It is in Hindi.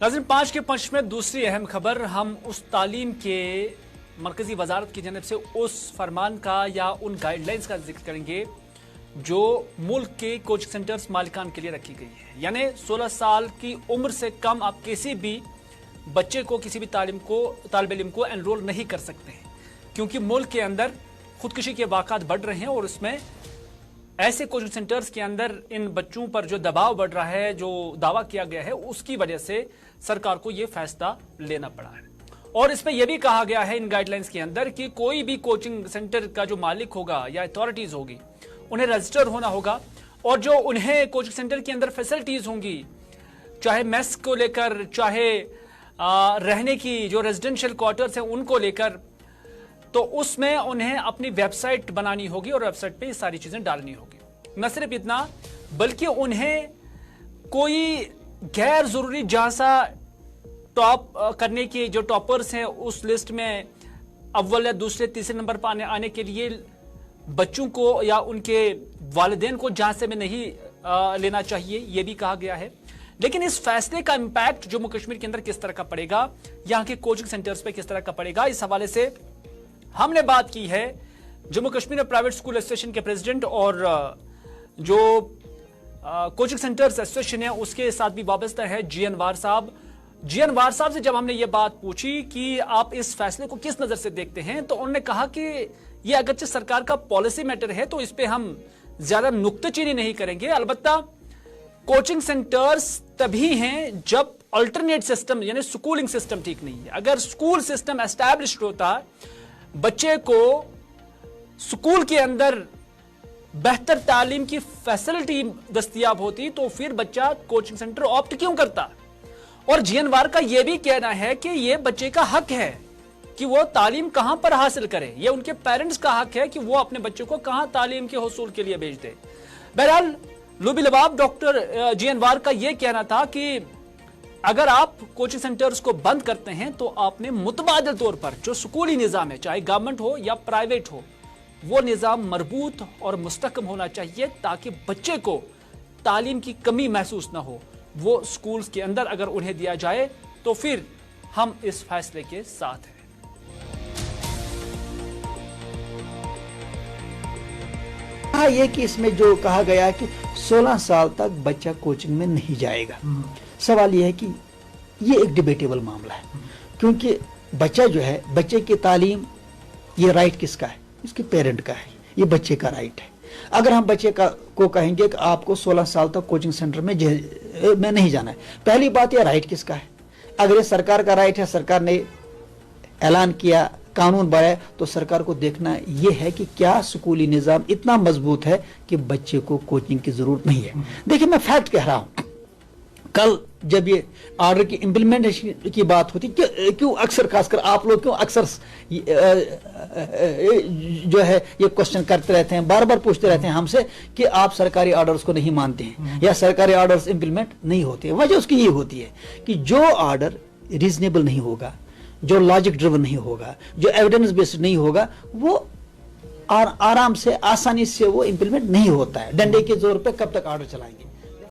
नाज़रीन, 5 के पंच में दूसरी अहम खबर, हम उस तालीम के मरकजी वजारत की जानब से उस फरमान का या उन गाइडलाइंस का जिक्र करेंगे जो मुल्क के कोचिंग सेंटर्स मालिकान के लिए रखी गई है। यानी 16 साल की उम्र से कम आप किसी भी बच्चे को, किसी भी तालिब इल्म को एनरोल नहीं कर सकते हैं, क्योंकि मुल्क के अंदर खुदकुशी के वाक़ात बढ़ रहे हैं और उसमें ऐसे कोचिंग सेंटर्स के अंदर इन बच्चों पर जो दबाव बढ़ रहा है, जो दावा किया गया है, उसकी वजह से सरकार को यह फैसला लेना पड़ा है। और इसमें यह भी कहा गया है इन गाइडलाइंस के अंदर कि कोई भी कोचिंग सेंटर का जो मालिक होगा या अथॉरिटीज होगी, उन्हें रजिस्टर होना होगा और जो उन्हें कोचिंग सेंटर के अंदर फैसिलिटीज होंगी, चाहे मेस को लेकर, चाहे रहने की जो रेजिडेंशियल क्वार्टर्स हैं उनको लेकर, तो उसमें उन्हें अपनी वेबसाइट बनानी होगी और वेबसाइट पे ये सारी चीजें डालनी होगी। न सिर्फ इतना, बल्कि उन्हें कोई गैर जरूरी जहां सा टॉप करने की जो टॉपर्स हैं उस लिस्ट में अव्वल या दूसरे तीसरे नंबर पर आने के लिए बच्चों को या उनके वालिदैन को जहां से में नहीं लेना चाहिए, यह भी कहा गया है। लेकिन इस फैसले का इंपैक्ट जम्मू कश्मीर के अंदर किस तरह का पड़ेगा, यहां के कोचिंग सेंटर्स पे किस तरह का पड़ेगा, इस हवाले से हमने बात की है Jammu Kashmir private school association के प्रेसिडेंट और जो कोचिंग सेंटर्स एसोसिएशन है उसके साथ भी वाबस्ता है जी अनवार साहब। जी अनवार साहब से जब हमने ये बात पूछी कि आप इस फैसले को किस नजर से देखते हैं, तो उन्होंने कहा कि ये अगरचे सरकार का पॉलिसी मैटर है तो इस पे हम ज्यादा नुक्ताचीनी नहीं करेंगे। अलबत्ता कोचिंग सेंटर्स तभी हैं जब अल्टरनेट सिस्टम यानी स्कूलिंग सिस्टम ठीक नहीं है। अगर स्कूल सिस्टम एस्टैब्लिश्ड होता, बच्चे को स्कूल के अंदर बेहतर तालीम की फैसिलिटी दस्तयाब होती, तो फिर बच्चा कोचिंग सेंटर ऑप्ट क्यों करता। और जीएनवार का यह भी कहना है कि यह बच्चे का हक है कि वो तालीम कहां पर हासिल करे, यह उनके पेरेंट्स का हक है कि वो अपने बच्चे को कहां तालीम के हुसूल के लिए भेज दे। बहरहाल लुबी लबाब डॉक्टर जीएनवार का यह कहना था कि अगर आप कोचिंग सेंटर्स को बंद करते हैं तो आपने मुतबादिल तौर पर जो स्कूली निज़ाम है, चाहे गवर्नमेंट हो या प्राइवेट हो, वो निज़ाम मरबूत और मुस्तकम होना चाहिए ताकि बच्चे को तालीम की कमी महसूस ना हो। वो स्कूल्स के अंदर अगर उन्हें दिया जाए तो फिर हम इस फैसले के साथ हैं। कहा यह कि इसमें जो कहा गया कि 16 साल तक बच्चा कोचिंग में नहीं जाएगा, सवाल यह है कि ये एक डिबेटेबल मामला है, क्योंकि बच्चा जो है, बच्चे की तालीम, ये राइट किसका है? इसके पेरेंट का है, ये बच्चे का राइट है। अगर हम बच्चे को कहेंगे कि आपको 16 साल तक कोचिंग सेंटर में नहीं जाना है, पहली बात ये राइट किसका है? अगर ये सरकार का राइट है, सरकार ने ऐलान किया, कानून बनाया, तो सरकार को देखना यह है कि क्या स्कूली निज़ाम इतना मजबूत है कि बच्चे को कोचिंग की जरूरत नहीं है। देखिए, मैं फैक्ट कह रहा हूं, कल जब ये ऑर्डर की इम्प्लीमेंटेशन की बात होती, क्यों अक्सर, खासकर आप लोग क्यों अक्सर जो है ये क्वेश्चन करते रहते हैं, बार बार पूछते रहते हैं हमसे कि आप सरकारी ऑर्डर्स को नहीं मानते हैं या सरकारी ऑर्डर्स इम्प्लीमेंट नहीं होते हैं। वजह उसकी ये होती है कि जो ऑर्डर रीजनेबल नहीं होगा, जो लॉजिक ड्रिवन नहीं होगा, जो एविडेंस बेस्ड नहीं होगा, वो आराम से, आसानी से वो इम्प्लीमेंट नहीं होता है। डंडे के जोर पे कब तक ऑर्डर चलाएंगे?